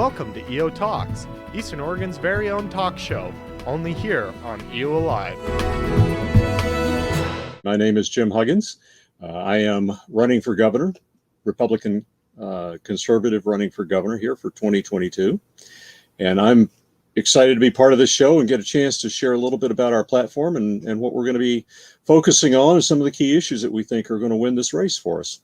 Welcome to EO Talks, Eastern Oregon's very own talk show, only here on EOAlive. My name is Jim Huggins. I am running for governor, Republican conservative running for governor here for 2022. And I'm excited to be part of this show and get a chance to share a little bit about our platform and what we're going to be focusing on and some of the key issues that we think are going to win this race for us.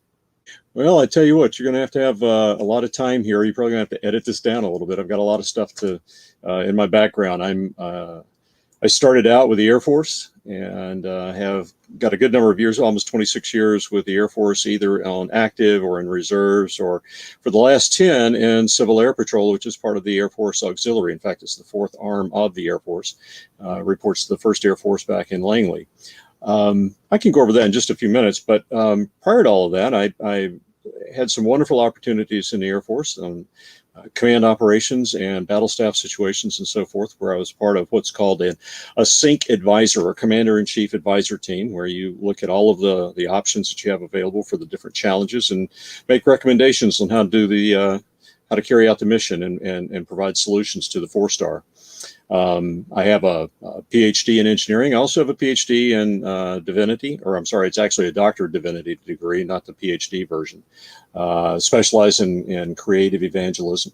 Well, I tell you what, you're going to have a lot of time here. You're probably going to have to edit this down a little bit. I've got a lot of stuff to in my background. I started out with the Air Force and have got a good number of years, almost 26 years with the Air Force, either on active or in reserves, or for the last 10 in Civil Air Patrol, which is part of the Air Force Auxiliary. In fact, it's the fourth arm of the Air Force, reports to the 1st Air Force back in Langley. I can go over that in just a few minutes, but prior to all of that, I had some wonderful opportunities in the Air Force on command operations and battle staff situations and so forth, where I was part of what's called a sync advisor, or commander-in-chief advisor team, where you look at all of the options that you have available for the different challenges and make recommendations on how to do how to carry out the mission and provide solutions to the 4-star. I have a PhD in engineering. I also have a PhD in divinity, or I'm sorry, it's actually a Doctor of Divinity degree, not the PhD version. Specialize in creative evangelism.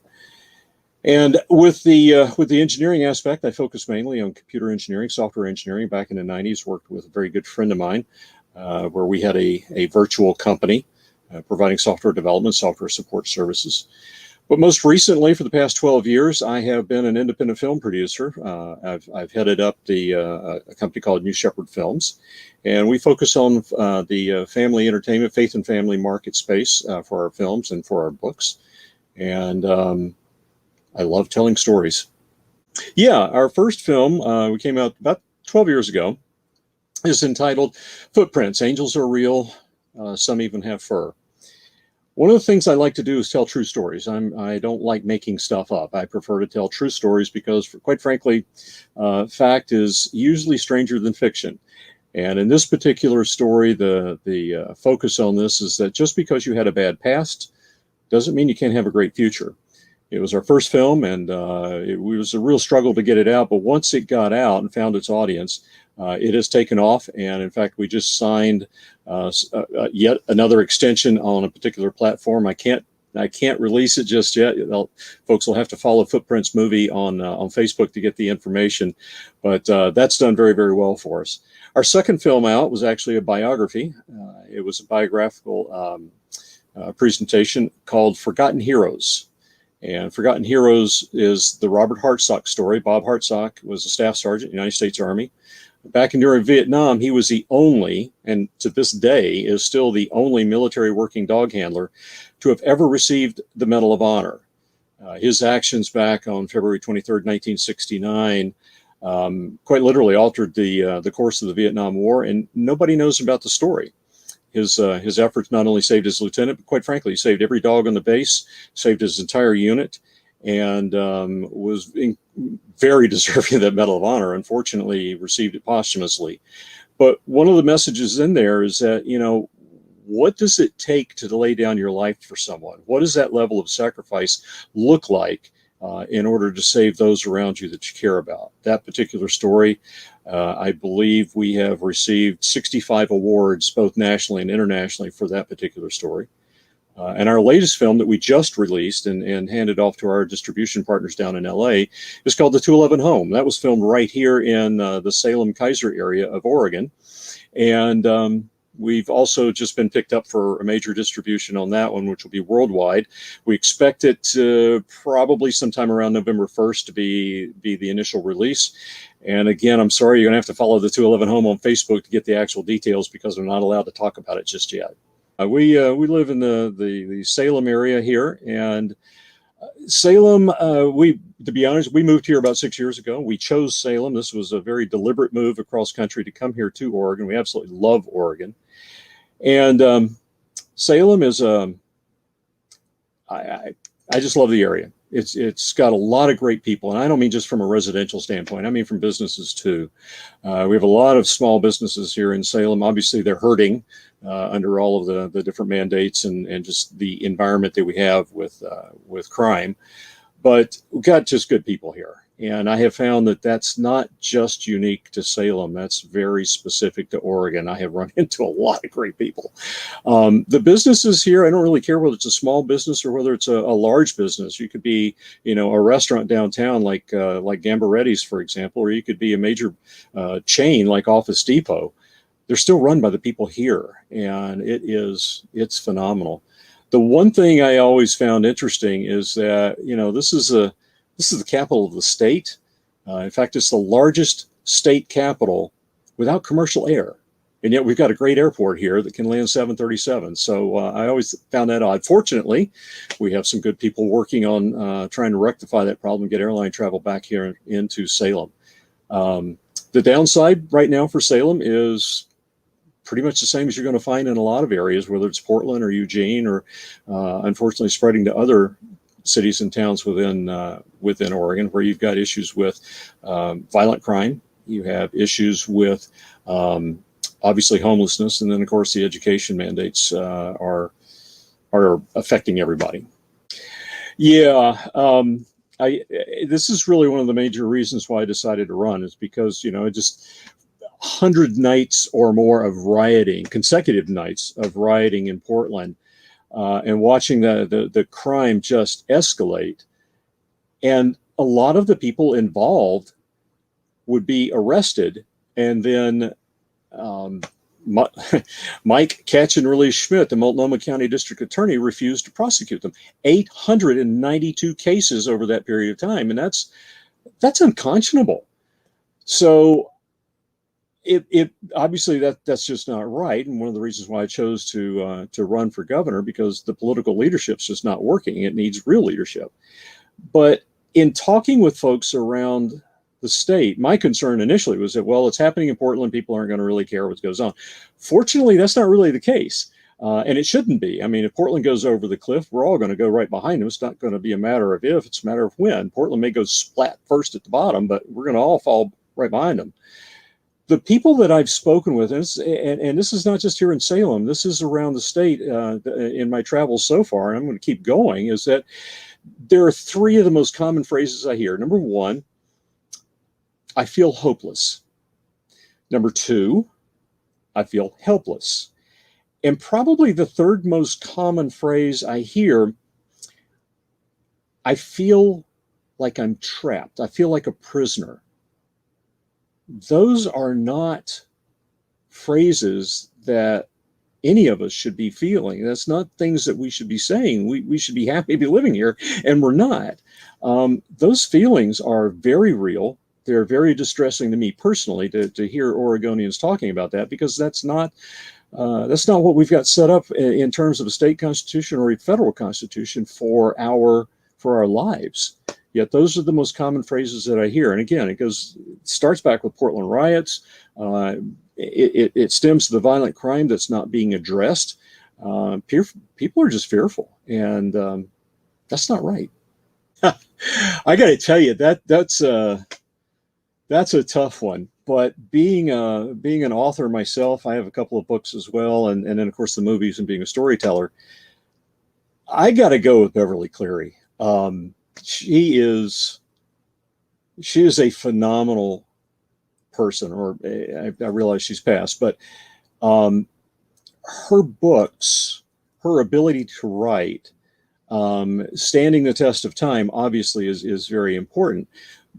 And with the engineering aspect, I focus mainly on computer engineering, software engineering. Back in the 90s, worked with a very good friend of mine, where we had a virtual company providing software development, software support services. But most recently, for the past 12 years, I have been an independent film producer. I've headed up a company called New Shepherd Films, and we focus on the family entertainment, faith and family market space for our films and for our books. And I love telling stories. Yeah, our first film, we came out about 12 years ago, is entitled Footprints, Angels Are Real, Some Even Have Fur. One of the things I like to do is tell true stories. I don't like making stuff up. I prefer to tell true stories because, quite frankly, fact is usually stranger than fiction. And in this particular story, the focus on this is that just because you had a bad past doesn't mean you can't have a great future. It was our first film, and it was a real struggle to get it out. But once it got out and found its audience, it has taken off. And in fact, we just signed yet another extension on a particular platform. I can't release it just yet. Folks will have to follow Footprints Movie on Facebook to get the information. But that's done very, very well for us. Our second film out was actually a biography. It was a biographical presentation called Forgotten Heroes. And Forgotten Heroes is the Robert Hartsock story. Bob Hartsock was a staff sergeant in the United States Army. Back during Vietnam, he was the only, and to this day is still the only, military working dog handler to have ever received the Medal of Honor. His actions back on February 23rd, 1969, quite literally altered the course of the Vietnam War, and nobody knows about the story. His efforts not only saved his lieutenant, but quite frankly, he saved every dog on the base, saved his entire unit, and was very deserving of that Medal of Honor. Unfortunately, he received it posthumously. But one of the messages in there is that, what does it take to lay down your life for someone? What does that level of sacrifice look like in order to save those around you that you care about? That particular story, I believe we have received 65 awards, both nationally and internationally, for that particular story. And our latest film that we just released and handed off to our distribution partners down in LA is called The 211 Home. That was filmed right here in the Salem-Keizer area of Oregon. And we've also just been picked up for a major distribution on that one, which will be worldwide. We expect it to probably sometime around November 1st to be the initial release. And again, I'm sorry, you're going to have to follow The 211 Home on Facebook to get the actual details, because we're not allowed to talk about it just yet. We live in the Salem area here, and Salem, to be honest, we moved here about 6 years ago. We chose Salem. This was a very deliberate move across country to come here to Oregon. We absolutely love Oregon. And Salem is I just love the area. It's got a lot of great people, and I don't mean just from a residential standpoint. I mean from businesses too. We have a lot of small businesses here in Salem. Obviously, they're hurting under all of the different mandates and just the environment that we have with crime. but we've got just good people here. And I have found that that's not just unique to Salem. That's very specific to Oregon. I have run into a lot of great people. The businesses here, I don't really care whether it's a small business or whether it's a large business. You could be, you know, a restaurant downtown like Gambaretti's, for example, or you could be a major chain like Office Depot. They're still run by the people here, and it's phenomenal. The one thing I always found interesting is that, you know, this is the capital of the state. In fact, it's the largest state capital without commercial air. And yet we've got a great airport here that can land 737. So I always found that odd. Fortunately, we have some good people working on trying to rectify that problem, get airline travel back here into Salem. The downside right now for Salem is pretty much the same as you're going to find in a lot of areas, whether it's Portland or Eugene or unfortunately spreading to other cities and towns within Oregon, where you've got issues with violent crime. You have issues with obviously homelessness, and then of course the education mandates are affecting everybody. Yeah, this is really one of the major reasons why I decided to run, is because, you know, just 100 nights or more of rioting, consecutive nights of rioting in Portland, and watching the crime just escalate. And a lot of the people involved would be arrested, and then Mike Catch and Release Schmidt, the Multnomah County District Attorney, refused to prosecute them. 892 cases over that period of time, and that's unconscionable. So it obviously that's just not right, and one of the reasons why I chose to run for governor, because the political leadership's just not working. It needs real leadership. But in talking with folks around the state, my concern initially was that, well, it's happening in Portland, people aren't going to really care what goes on. Fortunately, that's not really the case, and it shouldn't be. I mean, if Portland goes over the cliff, we're all going to go right behind them. It's not going to be a matter of if, it's a matter of when. Portland may go splat first at the bottom, but we're going to all fall right behind them. The people that I've spoken with, and this is not just here in Salem, this is around the state in my travels so far, and I'm going to keep going, is that there are three of the most common phrases I hear. Number one, I feel hopeless. Number two, I feel helpless. And probably the third most common phrase I hear, I feel like I'm trapped. I feel like a prisoner. Those are not phrases that any of us should be feeling. That's not things that we should be saying. We should be happy to be living here, and we're not. Those feelings are very real. They're very distressing to me personally to hear Oregonians talking about that, because that's not what we've got set up in terms of a state constitution or a federal constitution for our lives. Yet those are the most common phrases that I hear. And again, it starts back with Portland riots. It stems to the violent crime that's not being addressed. People are just fearful, and that's not right. I got to tell you, that's a tough one. But being an author myself, I have a couple of books as well, and then of course the movies, and being a storyteller, I got to go with Beverly Cleary. She is a phenomenal person, or I realize she's passed, but her books, her ability to write, standing the test of time, obviously is very important.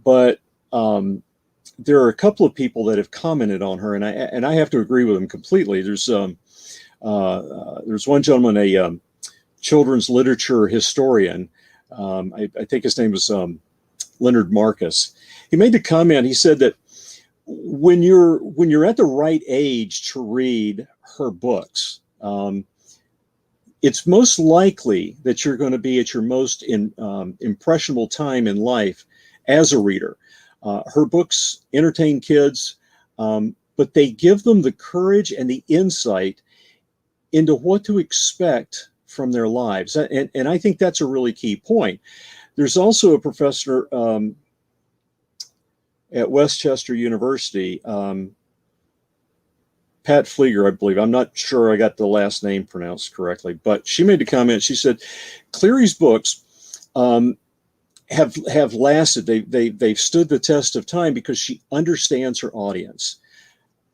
But there are a couple of people that have commented on her, and I have to agree with them completely. There's one gentleman, a children's literature historian. I think his name was Leonard Marcus. He made the comment. He said that when you're at the right age to read her books, it's most likely that you're going to be at your most impressionable time in life as a reader. Her books entertain kids, but they give them the courage and the insight into what to expect from their lives. And I think that's a really key point. There's also a professor at Westchester University, Pat Flieger, I believe. I'm not sure I got the last name pronounced correctly, but she made a comment. She said, Cleary's books have lasted. They've stood the test of time because she understands her audience.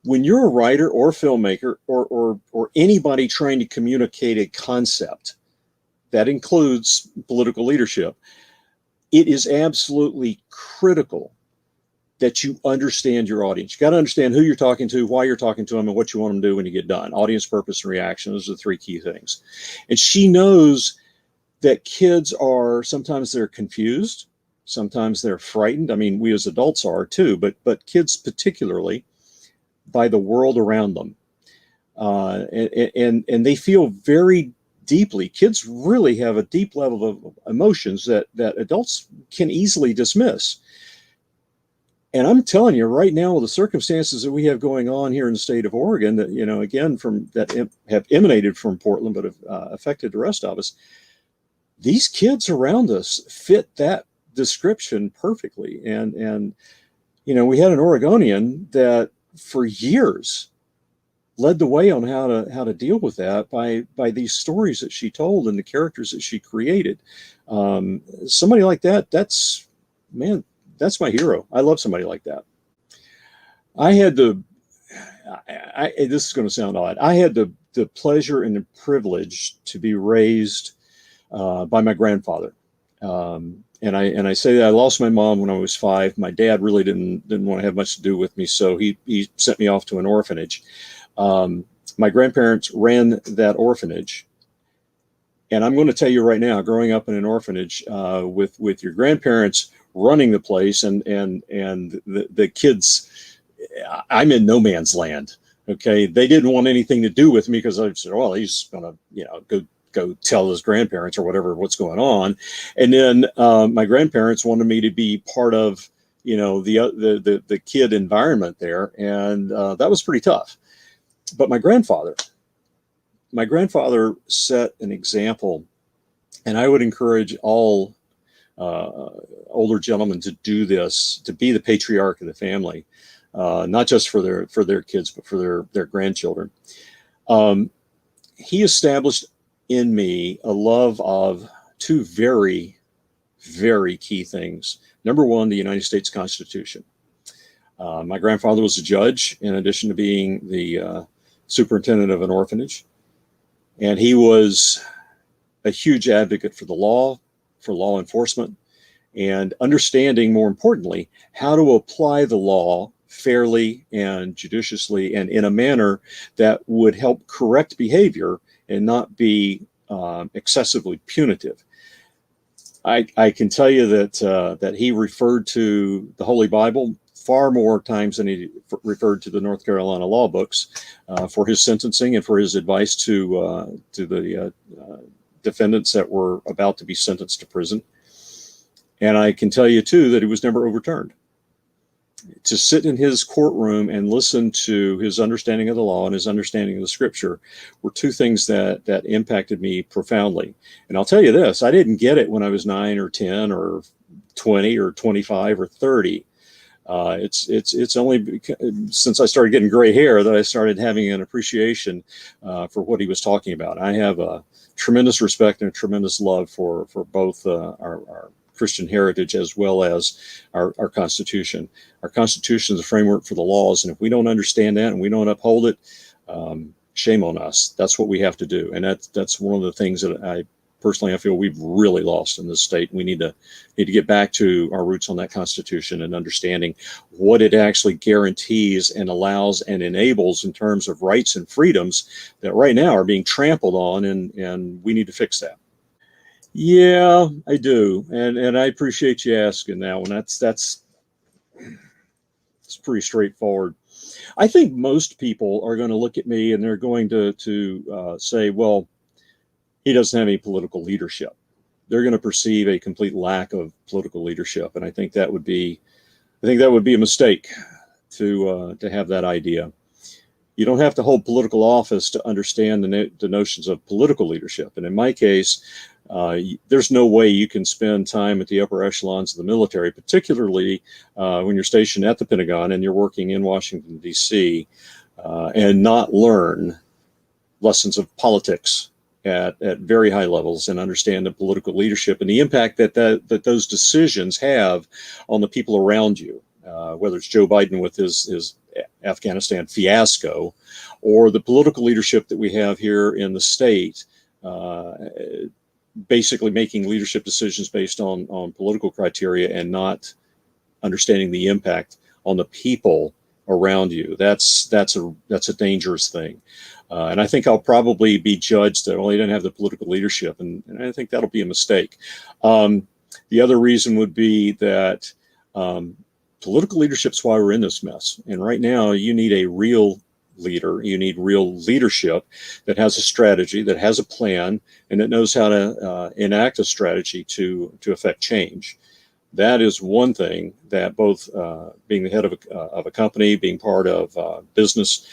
When you're a writer or filmmaker or anybody trying to communicate a concept that includes political leadership, it is absolutely critical that you understand your audience. You got to understand who you're talking to, why you're talking to them, and what you want them to do when you get done. Audience, purpose, and reaction. Those are the three key things. And she knows that kids are, sometimes they're confused, sometimes they're frightened. I mean, we as adults are too, but kids particularly, by the world around them. And they feel very deeply. Kids really have a deep level of emotions that adults can easily dismiss. And I'm telling you right now, the circumstances that we have going on here in the state of Oregon, that, you know, again, that have emanated from Portland, but have affected the rest of us, these kids around us fit that description perfectly. And you know, we had an Oregonian that for years led the way on how to deal with that by these stories that she told and the characters that she created. Somebody like that, that's my hero. I love somebody like that. This is going to sound odd. I had the pleasure and the privilege to be raised by my grandfather. And I say that I lost my mom when I was 5. My dad really didn't want to have much to do with me, so he sent me off to an orphanage. My grandparents ran that orphanage, and I'm going to tell you right now, growing up in an orphanage with your grandparents running the place and the kids, I'm in no man's land. Okay, they didn't want anything to do with me because I said, well, he's going to, you know, go tell his grandparents or whatever what's going on. And then my grandparents wanted me to be part of, you know, the kid environment there, and that was pretty tough. But my grandfather set an example, and I would encourage all older gentlemen to do this, to be the patriarch of the family, not just for their kids, but for their grandchildren. He established in me a love of two very, very key things. Number one, the United States Constitution. My grandfather was a judge, in addition to being the superintendent of an orphanage. And he was a huge advocate for the law, for law enforcement, and understanding, more importantly, how to apply the law fairly and judiciously and in a manner that would help correct behavior and not be excessively punitive. I can tell you that he referred to the Holy Bible far more times than he referred to the North Carolina law books for his sentencing and for his advice to the defendants that were about to be sentenced to prison. And I can tell you too that he was never overturned. To sit in his courtroom and listen to his understanding of the law and his understanding of the scripture were two things that impacted me profoundly. And I'll tell you this, I didn't get it when I was 9 or 10 or 20 or 25 or 30. It's only since I started getting gray hair that I started having an appreciation for what he was talking about. I have a tremendous respect and a tremendous love for both our Christian heritage as well as our Constitution. Our Constitution is a framework for the laws, and if we don't understand that and we don't uphold it, shame on us. That's what we have to do, and that's one of the things that I feel we've really lost in this state. We need to get back to our roots on that Constitution and understanding what it actually guarantees and allows and enables in terms of rights and freedoms that right now are being trampled on, and we need to fix that. Yeah, I do, and I appreciate you asking that one. That's pretty straightforward. I think most people are going to look at me and they're going to say, well, he doesn't have any political leadership. They're going to perceive a complete lack of political leadership, and I think that would be a mistake to have that idea. You don't have to hold political office to understand the notions of political leadership. And in my case, there's no way you can spend time at the upper echelons of the military, particularly when you're stationed at the Pentagon and you're working in Washington, D.C., and not learn lessons of politics at very high levels and understand the political leadership and the impact that those decisions have on the people around you, whether it's Joe Biden with his Afghanistan fiasco, or the political leadership that we have here in the state, basically making leadership decisions based on political criteria and not understanding the impact on the people around you. That's a dangerous thing. And I think I'll probably be judged that, well, he didn't have the political leadership, and I think that'll be a mistake. The other reason would be that political leadership's why we're in this mess. And right now, you need a real leader. You need real leadership that has a strategy, that has a plan, and that knows how to enact a strategy to affect change. That is one thing that both being the head of a company, being part of business,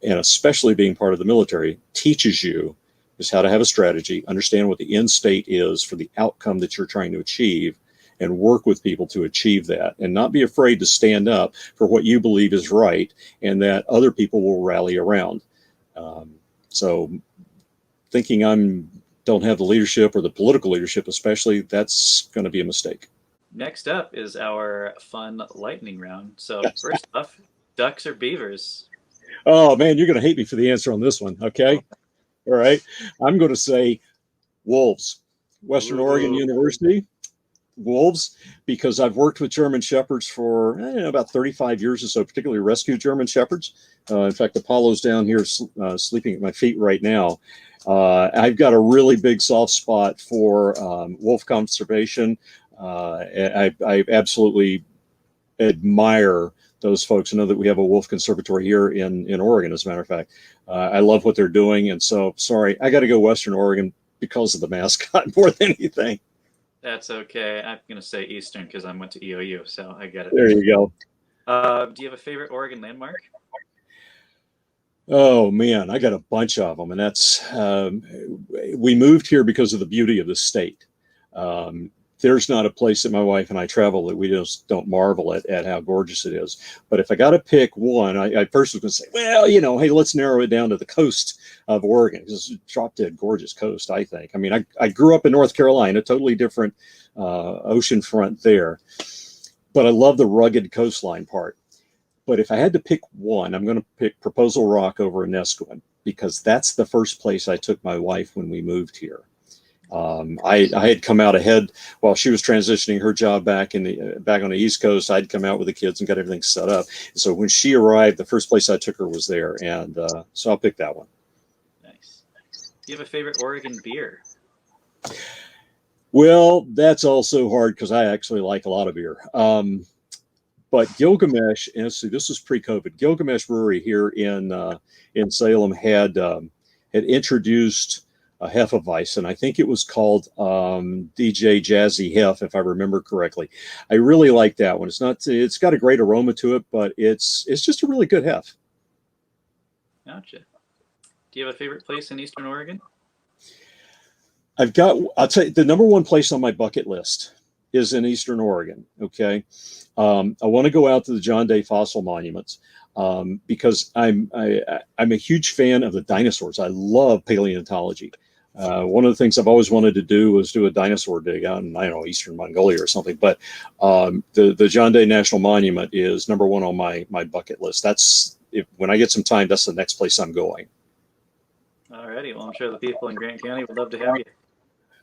and especially being part of the military teaches you, is how to have a strategy, understand what the end state is for the outcome that you're trying to achieve, and work with people to achieve that, and not be afraid to stand up for what you believe is right and that other people will rally around. So thinking don't have the leadership, or the political leadership especially, that's going to be a mistake. Next up is our fun lightning round. So first off, ducks or beavers? Oh man, you're going to hate me for the answer on this one. Okay. All right. I'm going to say wolves. Western Oregon University, wolves, because I've worked with German Shepherds for about 35 years or so, particularly rescue German Shepherds. In fact, Apollo's down here sleeping at my feet right now. I've got a really big soft spot for wolf conservation. I absolutely admire those folks. I know that we have a wolf conservatory here in Oregon, as a matter of fact. I love what they're doing. And so, sorry, I got to go Western Oregon because of the mascot more than anything. That's okay. I'm going to say Eastern because I went to EOU, so I get it. There you go. Do you have a favorite Oregon landmark? Oh man, I got a bunch of them, and that's we moved here because of the beauty of the state. There's not a place that my wife and I travel that we just don't marvel at how gorgeous it is. But if I got to pick one, I first was going to say, well, hey, let's narrow it down to the coast of Oregon, because it's a drop dead gorgeous coast, I think. I mean, I grew up in North Carolina, totally different ocean front there, but I love the rugged coastline part. But if I had to pick one, I'm going to pick Proposal Rock over Nesquin, because that's the first place I took my wife when we moved here. I had come out ahead while she was transitioning her job back on the East Coast. I'd come out with the kids and got everything set up. And so when she arrived, the first place I took her was there, and so I'll pick that one. Nice. Do you have a favorite Oregon beer? Well, that's also hard because I actually like a lot of beer. But Gilgamesh, and see, this was pre-COVID. Gilgamesh Brewery here in Salem had introduced a Hefeweizen, and I think it was called DJ Jazzy Hef, if I remember correctly. I really like that one. It's got a great aroma to it, but it's just a really good hef. Gotcha. Do you have a favorite place in Eastern Oregon? I'll tell you, the number one place on my bucket list is in Eastern Oregon. Okay. I want to go out to the John Day Fossil Monuments because I'm a huge fan of the dinosaurs. I love paleontology. One of the things I've always wanted to do was do a dinosaur dig out in, I don't know, Eastern Mongolia or something. But the John Day National Monument is number one on my bucket list. When I get some time, that's the next place I'm going. Alrighty. Well, I'm sure the people in Grant County would love to have you.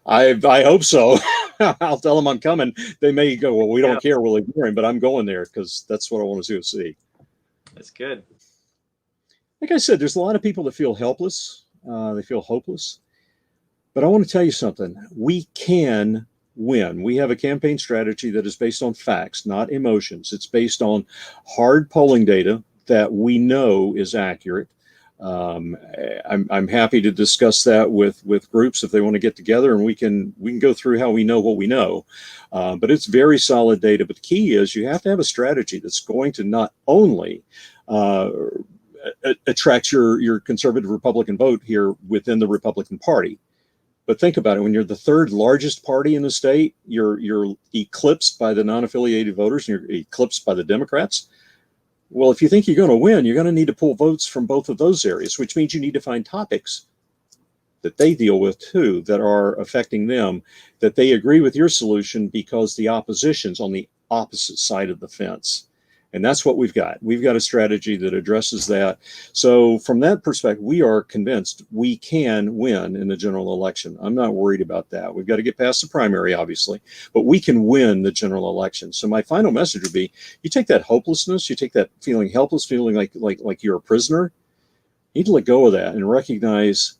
I hope so. I'll tell them I'm coming. They may go, well, we don't care, we'll ignore him, but I'm going there because that's what I want to see. That's good. Like I said, there's a lot of people that feel helpless. They feel hopeless. But I want to tell you something. We can win. We have a campaign strategy that is based on facts, not emotions. It's based on hard polling data that we know is accurate. I'm happy to discuss that with groups if they want to get together, and we can go through how we know what we know. But it's very solid data. But the key is you have to have a strategy that's going to not only attract your conservative Republican vote here within the Republican Party, but think about it. When you're the third largest party in the state, you're eclipsed by the non-affiliated voters, and you're eclipsed by the Democrats. Well, if you think you're going to win, you're going to need to pull votes from both of those areas, which means you need to find topics that they deal with too that are affecting them, that they agree with your solution because the opposition's on the opposite side of the fence. And that's what we've got. We've got a strategy that addresses that. So from that perspective, we are convinced we can win in the general election. I'm not worried about that. We've got to get past the primary, obviously, but we can win the general election. So my final message would be, you take that hopelessness, you take that feeling helpless, feeling like you're a prisoner. You need to let go of that and recognize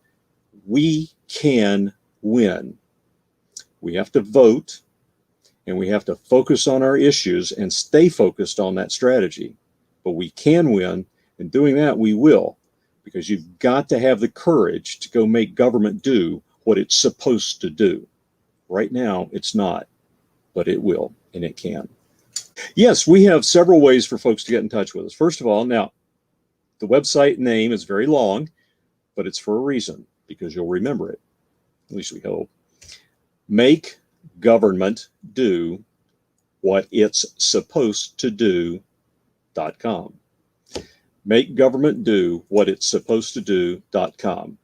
we can win. We have to vote. And we have to focus on our issues and stay focused on that strategy. But we can win, and doing that we will, because you've got to have the courage to go make government do what it's supposed to do. Right now, it's not, but it will, and it can. Yes, we have several ways for folks to get in touch with us. First of all, now, the website name is very long, but it's for a reason, because you'll remember it, at least we hope. Make government do what it's supposed to do.com. Make government do what it's supposed to do.com.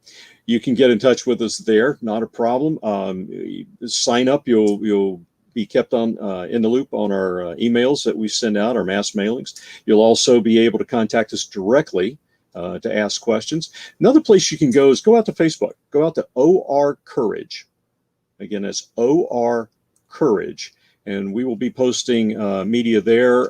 You can get in touch with us there, not a problem. Sign up, you'll be kept on in the loop on our emails that we send out, our mass mailings. You'll also be able to contact us directly to ask questions. Another place you can go is go out to Facebook. Go out to OR Courage. Again, that's OR Courage, and we will be posting media there,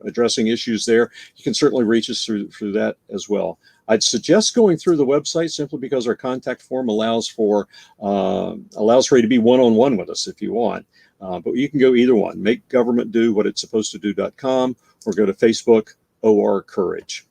addressing issues there. You can certainly reach us through that as well. I'd suggest going through the website simply because our contact form allows for you to be one-on-one with us if you want. But you can go either one. Make government do what it's supposed to do.com, or go to Facebook, OR Courage.